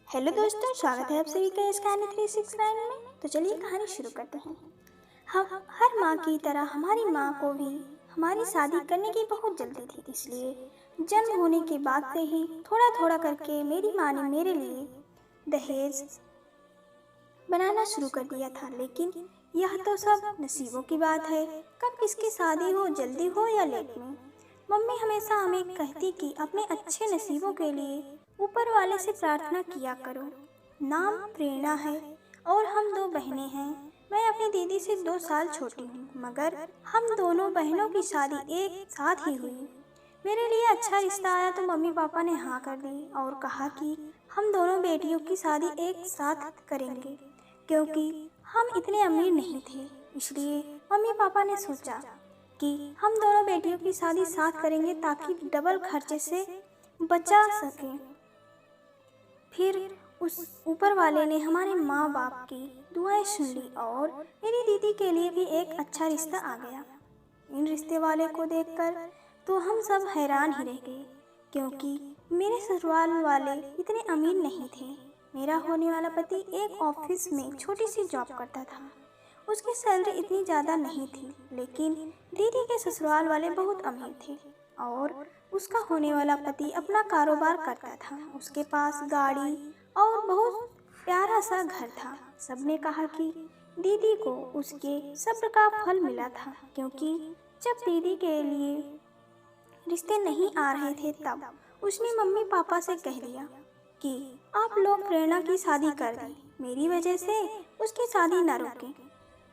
Hello दोस्तों, स्वागत है आप सभी का इस कहानी 369 में। तो चलिए कहानी शुरू करते हैं। हम हर माँ की तरह हमारी माँ को भी हमारी शादी करने की बहुत जल्दी थी, इसलिए जन्म होने के बाद से ही थोड़ा थोड़ा करके मेरी माँ ने मेरे लिए दहेज बनाना शुरू कर दिया था। लेकिन यह तो सब नसीबों की बात है, कब किसकी शादी हो, जल्दी हो या लेट में। मम्मी हमेशा हमें कहती कि अपने अच्छे नसीबों के लिए ऊपर वाले से प्रार्थना किया करो। नाम प्रेरणा है और हम दो बहनें हैं। मैं अपनी दीदी से 2 साल छोटी हूँ, मगर हम दोनों बहनों की शादी एक साथ ही हुई। मेरे लिए अच्छा रिश्ता आया तो मम्मी पापा ने हाँ कर दी और कहा कि हम दोनों बेटियों की शादी एक साथ करेंगे। क्योंकि हम इतने अमीर नहीं थे, इसलिए मम्मी पापा ने सोचा कि हम दोनों बेटियों की शादी साथ करेंगे ताकि डबल खर्चे से बचा सकें। फिर उस ऊपर वाले ने हमारे माँ बाप की दुआएं सुन ली और मेरी दीदी के लिए भी एक अच्छा रिश्ता आ गया। इन रिश्ते वाले को देखकर तो हम सब हैरान ही रह गए, क्योंकि मेरे ससुराल वाले इतने अमीर नहीं थे। मेरा होने वाला पति एक ऑफिस में छोटी सी जॉब करता था। उसकी सैलरी इतनी ज़्यादा नहीं थी, लेकिन दीदी के ससुराल वाले बहुत अमीर थे और उसका होने वाला पति अपना कारोबार करता था। उसके पास गाड़ी और बहुत प्यारा सा घर था। सबने कहा कि दीदी को उसके सब्र का फल मिला था, क्योंकि जब दीदी के लिए रिश्ते नहीं आ रहे थे तब उसने मम्मी पापा से कह दिया कि आप लोग प्रेरणा की शादी कर दें, मेरी वजह से उसकी शादी न रोकें।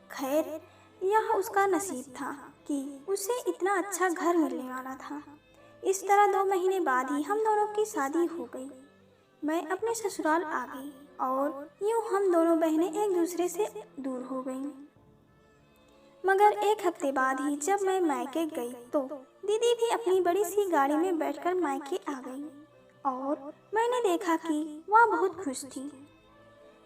खैर, यह उसका नसीब था कि उसे इतना अच्छा घर मिलने वाला था। इस तरह 2 महीने बाद ही हम दोनों की शादी हो गई। मैं अपने ससुराल आ गई और यूं हम दोनों बहनें एक दूसरे से दूर हो गईं। मगर 1 हफ्ते बाद ही जब मैं मायके गई तो दीदी भी अपनी बड़ी सी गाड़ी में बैठकर मायके आ गई और मैंने देखा कि वह बहुत खुश थी।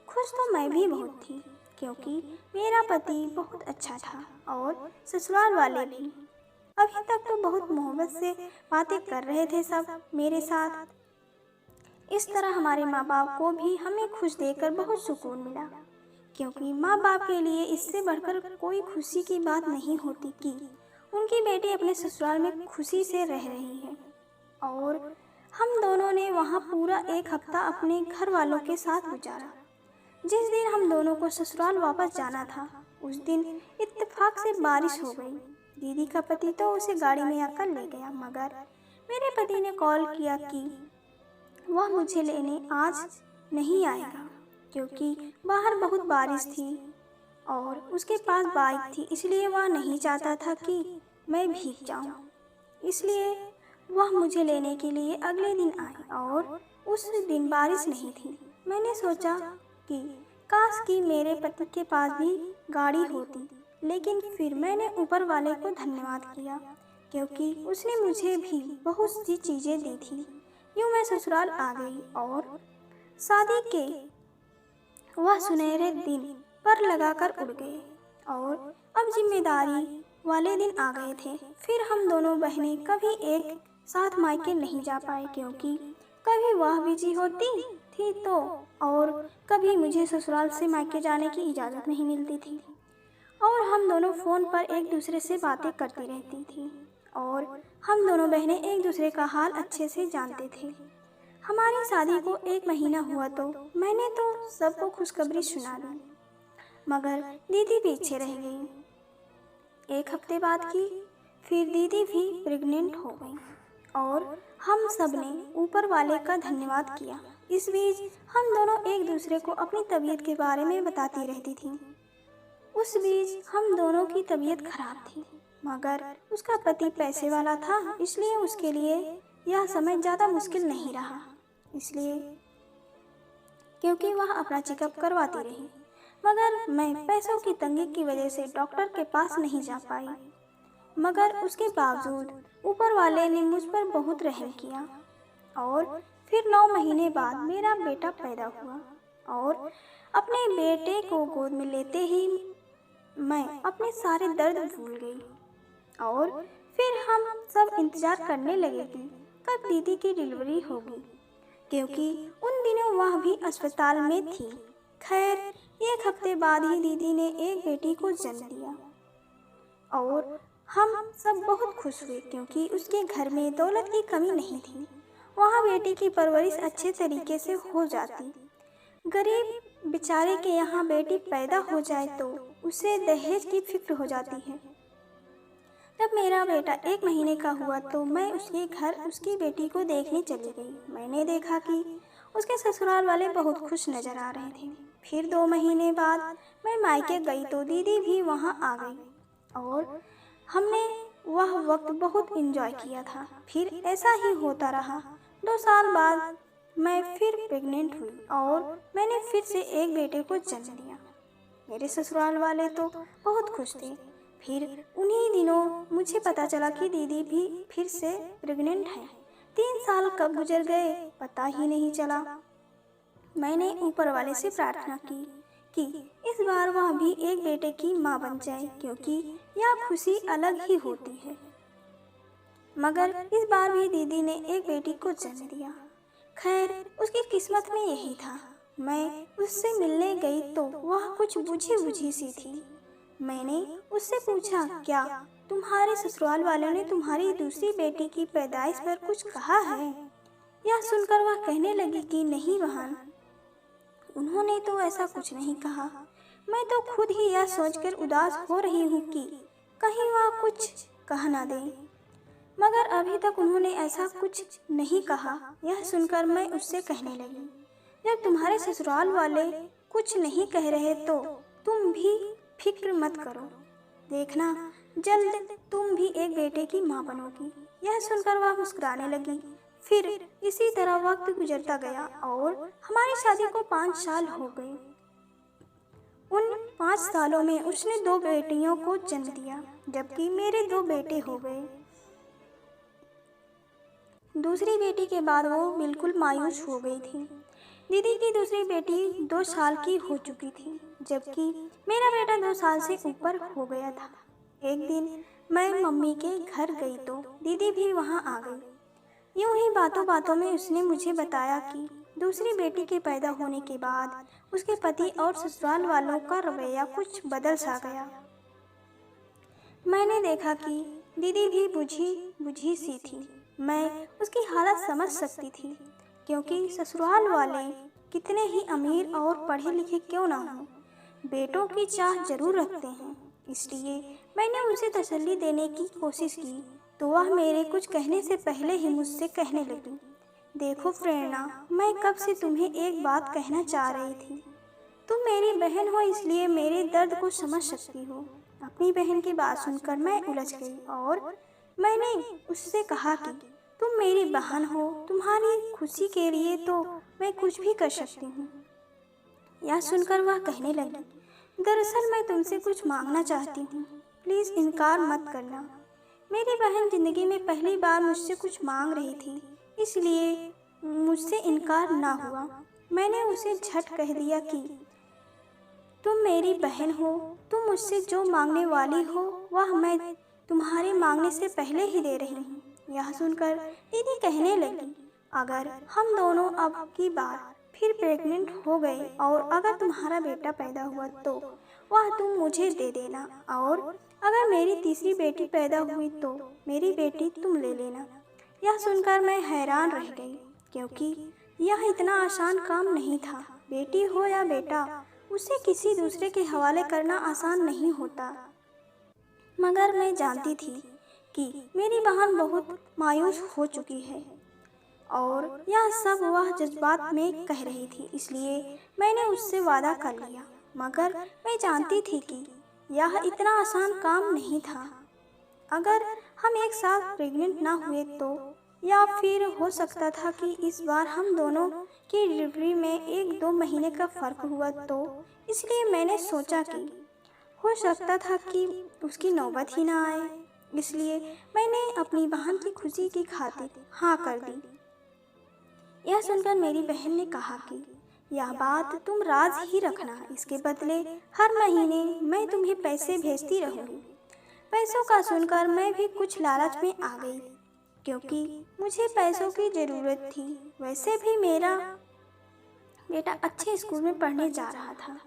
खुश तो मैं भी बहुत थी, क्योंकि मेरा पति बहुत अच्छा था और ससुराल वाले भी। अभी तक तो बहुत मोहब्बत से बातें कर रहे थे सब मेरे साथ। इस तरह हमारे माँ बाप को भी हमें खुश देखकर बहुत सुकून मिला, क्योंकि माँ बाप के लिए इससे बढ़कर कोई खुशी की बात नहीं होती कि उनकी बेटी अपने ससुराल में खुशी से रह रही है। और हम दोनों ने वहाँ पूरा 1 हफ्ता अपने घर वालों के साथ गुजारा। जिस दिन हम दोनों को ससुराल वापस जाना था, उस दिन इत्तेफाक से बारिश हो गई। दीदी का पति तो उसे गाड़ी में आकर ले गया, मगर मेरे पति ने कॉल किया कि वह मुझे लेने आज नहीं आएगा, क्योंकि बाहर बहुत बारिश थी और उसके पास बाइक थी, इसलिए वह नहीं चाहता था कि मैं भीग जाऊं। इसलिए वह मुझे लेने के लिए अगले दिन आए और उस दिन बारिश नहीं थी। मैंने सोचा कि काश कि मेरे पति के पास भी गाड़ी होती, लेकिन फिर मैंने ऊपर वाले को धन्यवाद किया, क्योंकि उसने मुझे भी बहुत सी चीज़ें दी थी। यूँ मैं ससुराल आ गई और शादी के वह सुनहरे दिन पर लगाकर उड़ गए और अब जिम्मेदारी वाले दिन आ गए थे। फिर हम दोनों बहनें कभी एक साथ मायके नहीं जा पाए, क्योंकि कभी वह बिजी होती थी तो और कभी मुझे ससुराल से मायके जाने की इजाज़त नहीं मिलती थी। और हम दोनों फ़ोन पर एक दूसरे से बातें करती रहती थी और हम दोनों बहनें एक दूसरे का हाल अच्छे से जानते थे। हमारी शादी को 1 महीना हुआ तो मैंने तो सबको खुशखबरी सुना दी, मगर दीदी पीछे रह गई। 1 हफ्ते बाद की फिर दीदी भी प्रेग्नेंट हो गई और हम सब ने ऊपर वाले का धन्यवाद किया। इस बीच हम दोनों एक दूसरे को अपनी तबीयत के बारे में बताती रहती थी। उस बीच हम दोनों की तबीयत खराब थी, मगर उसका पति पैसे वाला था, इसलिए उसके लिए यह समय ज़्यादा मुश्किल नहीं रहा, इसलिए क्योंकि वह अपना चेकअप करवाती रही। मगर मैं पैसों की तंगी की वजह से डॉक्टर के पास नहीं जा पाई, मगर उसके बावजूद ऊपर वाले ने मुझ पर बहुत रहम किया और फिर 9 महीने बाद मेरा बेटा पैदा हुआ और अपने बेटे को गोद में लेते ही मैं अपने सारे दर्द भूल गई और फिर हम सब इंतज़ार करने लगे कि कब दीदी की डिलीवरी होगी, क्योंकि उन दिनों वह वह भी अस्पताल में थी। खैर, 1 हफ्ते बाद ही दीदी ने एक बेटी को जन्म दिया और हम सब बहुत खुश हुए क्योंकि उसके घर में दौलत की कमी नहीं थी। वहाँ बेटी की परवरिश अच्छे तरीके से हो जाती। गरीब बेचारे के यहाँ बेटी पैदा हो जाए तो उसे दहेज की फिक्र हो जाती है। जब मेरा बेटा 1 महीने का हुआ तो मैं उसके घर उसकी बेटी को देखने चली गई। मैंने देखा कि उसके ससुराल वाले बहुत खुश नजर आ रहे थे। फिर 2 महीने बाद मैं मायके गई तो दीदी भी वहाँ आ गई और हमने वह वक्त बहुत एंजॉय किया था। फिर ऐसा ही होता रहा। 2 साल बाद मैं फिर प्रेग्नेंट हुई और मैंने फिर से एक बेटे को जन्म दिया। मेरे ससुराल वाले तो बहुत खुश थे। फिर उन्हीं दिनों मुझे पता चला कि दीदी भी फिर से प्रेग्नेंट है। 3 साल कब गुजर गए पता ही नहीं चला। मैंने ऊपर वाले से प्रार्थना की कि इस बार वह भी एक बेटे की माँ बन जाए क्योंकि यह खुशी अलग ही होती है। मगर इस बार भी दीदी ने एक बेटी को जन्म दिया। खैर, उसकी किस्मत में यही था। मैं उससे मिलने गई तो वह कुछ बुझी बुझी सी थी। मैंने उससे पूछा, क्या तुम्हारे ससुराल वालों ने तुम्हारी दूसरी बेटी की पैदाइश पर कुछ कहा है? यह सुनकर वह कहने लगी कि नहीं बहन, उन्होंने तो ऐसा कुछ नहीं कहा। मैं तो खुद ही यह सोचकर उदास हो रही हूँ कि कहीं वह कुछ कह ना दे। मगर अभी तक उन्होंने ऐसा कुछ नहीं कहा। यह सुनकर मैं उससे कहने लगी, जब तुम्हारे ससुराल वाले कुछ नहीं कह रहे तो तुम भी फिक्र मत करो, देखना जल्द तुम भी एक बेटे की माँ बनोगी। यह सुनकर वह मुस्कुराने लगी। फिर इसी तरह वक्त गुजरता गया और हमारी शादी को 5 साल हो गए। उन 5 सालों में उसने 2 बेटियों को जन्म दिया, जबकि मेरे 2 बेटे हो गए। दूसरी बेटी के बाद वो बिल्कुल मायूस हो गई थी। दीदी की दूसरी बेटी 2 साल की हो चुकी थी, जबकि मेरा बेटा 2 साल से ऊपर हो गया था। एक दिन मैं मम्मी के घर गई तो दीदी भी वहाँ आ गई। यूं ही बातों बातों में उसने मुझे बताया कि दूसरी बेटी के पैदा होने के बाद उसके पति और ससुराल वालों का रवैया कुछ बदल सा गया। मैंने देखा कि दीदी भी बुझी बुझी सी थी। मैं उसकी हालत समझ सकती थी क्योंकि ससुराल वाले कितने ही अमीर और पढ़े लिखे क्यों ना हों, बेटों की चाह जरूर रखते हैं। इसलिए मैंने उसे तसल्ली देने की कोशिश की तो वह मेरे कुछ कहने से पहले ही मुझसे कहने लगी, देखो प्रेरणा, मैं कब से तुम्हें एक बात कहना चाह रही थी। तुम मेरी बहन हो इसलिए मेरे दर्द को समझ सकती हो। अपनी बहन की बात सुनकर मैं उलझ गई और मैंने उससे कहा कि तुम मेरी बहन हो, तुम्हारी खुशी के लिए तो मैं कुछ भी कर सकती हूँ। यह सुनकर वह कहने लगी, दरअसल मैं तुमसे कुछ मांगना चाहती हूँ, प्लीज़ इनकार मत करना। मेरी बहन जिंदगी में पहली बार मुझसे कुछ मांग रही थी, इसलिए मुझसे इनकार ना हुआ। मैंने उसे झट कह दिया कि तुम मेरी बहन हो, तुम मुझसे जो मांगने वाली हो वह मैं तुम्हारे मांगने से पहले ही दे रही हूँ। यह सुनकर दीदी कहने लगी, अगर हम दोनों अब की बार फिर प्रेग्नेंट हो गए और अगर तुम्हारा बेटा पैदा हुआ तो वह तुम मुझे दे देना, और अगर मेरी तीसरी बेटी पैदा हुई तो मेरी बेटी तुम ले लेना। यह सुनकर मैं हैरान रह गई क्योंकि यह इतना आसान काम नहीं था। बेटी हो या बेटा, उसे किसी दूसरे के हवाले करना आसान नहीं होता। मगर मैं जानती थी कि मेरी बहन बहुत मायूस हो चुकी है और यह सब वह जज्बात में कह रही थी, इसलिए मैंने उससे वादा कर लिया। मगर मैं जानती थी कि यह इतना आसान काम नहीं था। अगर हम एक साथ प्रेग्नेंट ना हुए तो, या फिर हो सकता था कि इस बार हम दोनों की डिलीवरी में 1-2 महीने का फ़र्क हुआ तो, इसलिए मैंने सोचा कि हो सकता था कि उसकी नौबत ही ना आए। इसलिए मैंने अपनी बहन की खुशी की खातिर हाँ कर दी। यह सुनकर मेरी बहन ने कहा कि यह बात तुम राज ही रखना, इसके बदले हर महीने मैं तुम्हें पैसे भेजती रहूँगी। पैसों का सुनकर मैं भी कुछ लालच में आ गई क्योंकि मुझे पैसों की ज़रूरत थी। वैसे भी मेरा बेटा अच्छे स्कूल में पढ़ने जा रहा था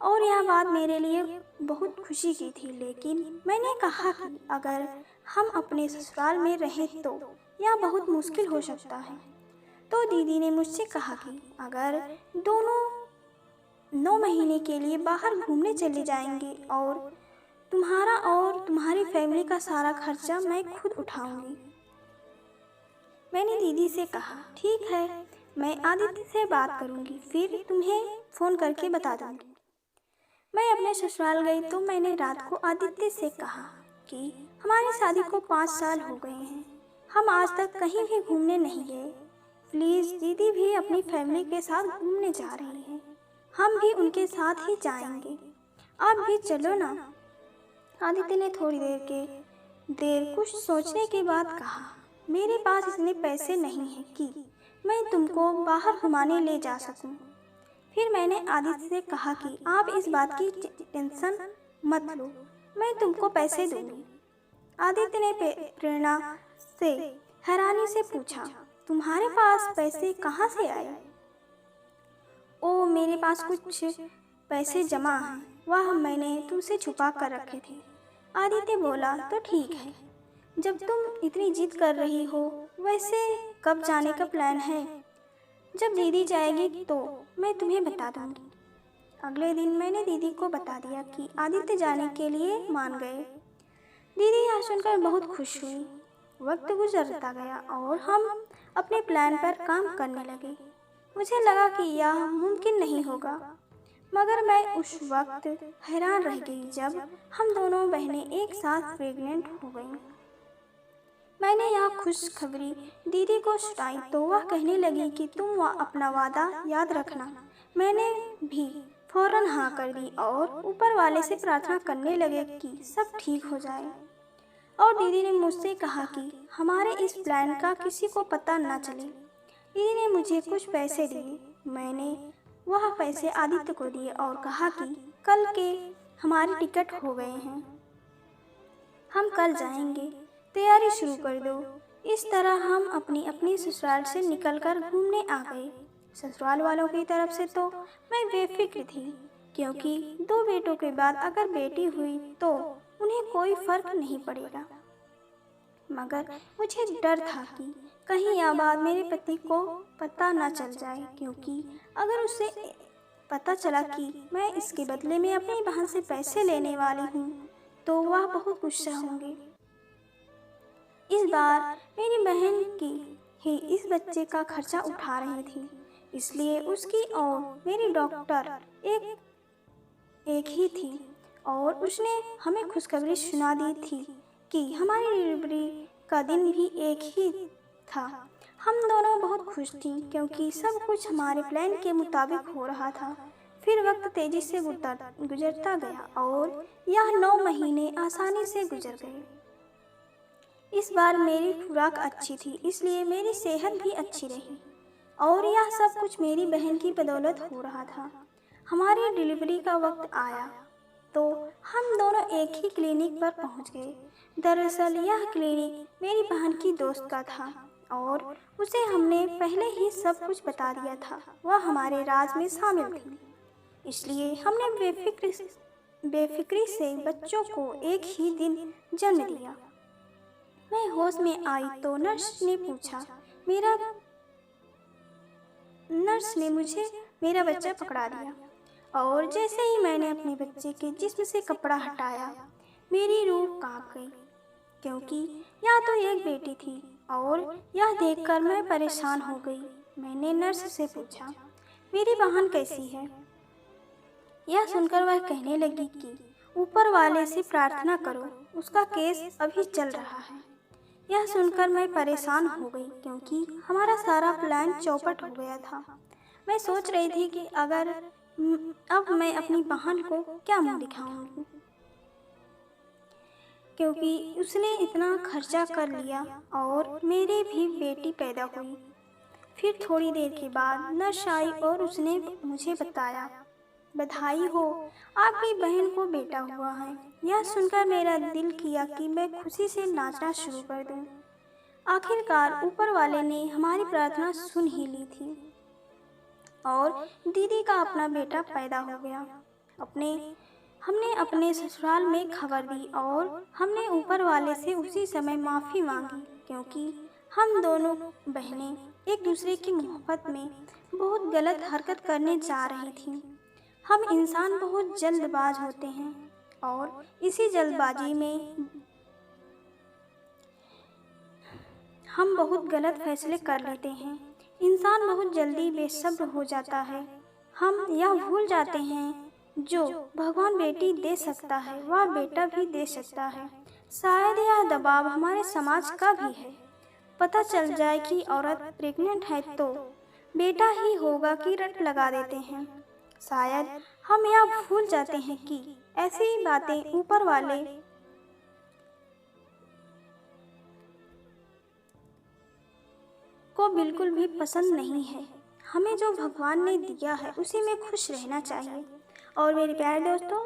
और यह बात मेरे लिए बहुत खुशी की थी। लेकिन मैंने कहा कि अगर हम अपने ससुराल में रहें तो यह बहुत मुश्किल हो सकता है। तो दीदी ने मुझसे कहा कि अगर दोनों 9 महीने के लिए बाहर घूमने चले जाएंगे और तुम्हारा और तुम्हारी फैमिली का सारा खर्चा मैं खुद उठाऊंगी। मैंने दीदी से कहा ठीक है, मैं आदित्य से बात करूंगी, फिर तुम्हें फ़ोन करके बता दूंगी। मैं अपने ससुराल गई तो मैंने रात को आदित्य से कहा कि हमारी शादी को 5 साल हो गए हैं, हम आज तक कहीं भी घूमने नहीं गए। प्लीज़ दीदी भी अपनी फैमिली के साथ घूमने जा रही है, हम भी उनके साथ ही जाएंगे, आप भी चलो ना। आदित्य ने थोड़ी देर कुछ सोचने के बाद कहा मेरे पास इतने पैसे नहीं हैं कि मैं तुमको बाहर घुमाने ले जा सकूं। फिर मैंने आदित्य से कहा कि आप इस बात की टेंशन मत लो, मैं तुमको पैसे दूंगी। आदित्य ने प्रेरणा से हैरानी से पूछा तुम्हारे पास पैसे कहाँ से आए? ओ मेरे पास कुछ पैसे जमा हैं, वह मैंने तुमसे छुपा कर रखे थे। आदित्य बोला तो ठीक है, जब तुम इतनी जिद कर रही हो, वैसे कब जाने का प्लान है? जब दीदी जाएगी तो मैं तुम्हें बता दूंगी। अगले दिन मैंने दीदी को बता दिया कि आदित्य जाने के लिए मान गए। दीदी यह सुनकर बहुत खुश हुई। वक्त गुजरता गया और हम अपने प्लान पर काम करने लगे। मुझे लगा कि यह मुमकिन नहीं होगा, मगर मैं उस वक्त हैरान रह गई जब हम दोनों बहनें एक साथ प्रेग्नेंट हो गईं। मैंने यह खुशखबरी दीदी को सुनाई तो वह कहने लगी कि तुम अपना वादा याद रखना। मैंने भी फौरन हाँ कर दी और ऊपर वाले से प्रार्थना करने लगे कि सब ठीक हो जाए। और दीदी ने मुझसे कहा कि हमारे इस प्लान का किसी को पता न चले। दीदी ने मुझे कुछ पैसे दिए, मैंने वह पैसे आदित्य को दिए और कहा कि कल के हमारी टिकट हो गए हैं, हम कल जाएंगे, तैयारी शुरू कर दो। इस तरह हम अपनी अपनी ससुराल से निकलकर घूमने आ गए। ससुराल वालों की तरफ से तो मैं बेफिक्र थी, क्योंकि 2 बेटों के बाद अगर बेटी हुई तो उन्हें कोई फर्क नहीं पड़ेगा। मगर मुझे डर था कि कहीं यह बात मेरे पति को पता न चल जाए, क्योंकि अगर उसे पता चला कि मैं इसके बदले में अपनी बहन से पैसे लेने वाली हूँ तो वह बहुत गुस्सा होंगे। इस बार मेरी बहन की ही इस बच्चे का खर्चा उठा रही थी, इसलिए उसकी और मेरी डॉक्टर एक ही थी और उसने हमें खुशखबरी सुना दी थी कि हमारी डिलीवरी का दिन भी एक ही था। हम दोनों बहुत खुश थीं क्योंकि सब कुछ हमारे प्लान के मुताबिक हो रहा था। फिर वक्त तेजी से गुजरता गया और यह 9 महीने आसानी से गुजर गए। इस बार मेरी खुराक अच्छी थी, इसलिए मेरी सेहत भी अच्छी रही और यह सब कुछ मेरी बहन की बदौलत हो रहा था। हमारी डिलीवरी का वक्त आया तो हम दोनों एक ही क्लिनिक पर पहुंच गए। दरअसल यह क्लिनिक मेरी बहन की दोस्त का था और उसे हमने पहले ही सब कुछ बता दिया था। वह हमारे राज में शामिल थी, इसलिए हमने बेफिक्री से बच्चों को एक ही दिन जन्म दिया। मैं होश में आई तो नर्स ने मुझे मेरा बच्चा पकड़ा दिया और जैसे ही मैंने अपने बच्चे के जिस्म से कपड़ा हटाया, मेरी रूह कांप गई, क्योंकि यह तो एक बेटी थी और यह देखकर मैं परेशान हो गई। मैंने नर्स से पूछा, मेरी बहन कैसी है? यह सुनकर वह कहने लगी कि ऊपर वाले से प्रार्थना करो, उसका केस अभी चल रहा है। यह सुनकर मैं परेशान हो गई, क्योंकि हमारा सारा प्लान चौपट हो गया था। मैं सोच रही थी कि अब मैं अपनी बहन को क्या मुंह दिखाऊंगी, क्योंकि उसने इतना खर्चा कर लिया और मेरी भी बेटी पैदा हुई। फिर थोड़ी देर के बाद नर्स आई और उसने मुझे बताया, बधाई हो, आपकी बहन को बेटा हुआ है। यह सुनकर मेरा दिल किया कि मैं खुशी से नाचना शुरू कर दूं। आखिरकार ऊपर वाले ने हमारी प्रार्थना सुन ही ली थी। और दीदी का अपना बेटा पैदा हो गया। हमने अपने ससुराल में खबर दी और हमने ऊपर वाले से उसी समय माफ़ी मांगी, क्योंकि हम दोनों बहनें एक दूसरे की मोहब्बत में बहुत गलत हरकत करने जा रही थीं। हम इंसान बहुत जल्दबाज होते हैं और इसी जल्दबाजी में हम बहुत गलत फैसले कर लेते हैं। इंसान बहुत जल्दी बेसब्र हो जाता है। हम यह भूल जाते हैं जो भगवान बेटी दे सकता है वह बेटा भी दे सकता है। शायद यह दबाव हमारे समाज का भी है। पता चल जाए कि औरत प्रेग्नेंट है तो बेटा ही होगा की रट लगा देते हैं। शायद हम यह भूल जाते हैं कि ऐसी बातें ऊपर वाले को बिल्कुल भी पसंद नहीं है। हमें जो भगवान ने दिया है उसी में खुश रहना चाहिए। और मेरे प्यारे दोस्तों,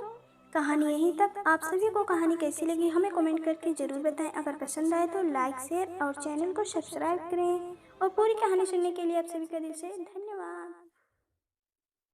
कहानी यहीं तक। आप सभी को कहानी कैसी लगी हमें कमेंट करके ज़रूर बताएं। अगर पसंद आए तो लाइक, शेयर और चैनल को सब्सक्राइब करें। और पूरी कहानी सुनने के लिए आप सभी का दिल से धन्यवाद।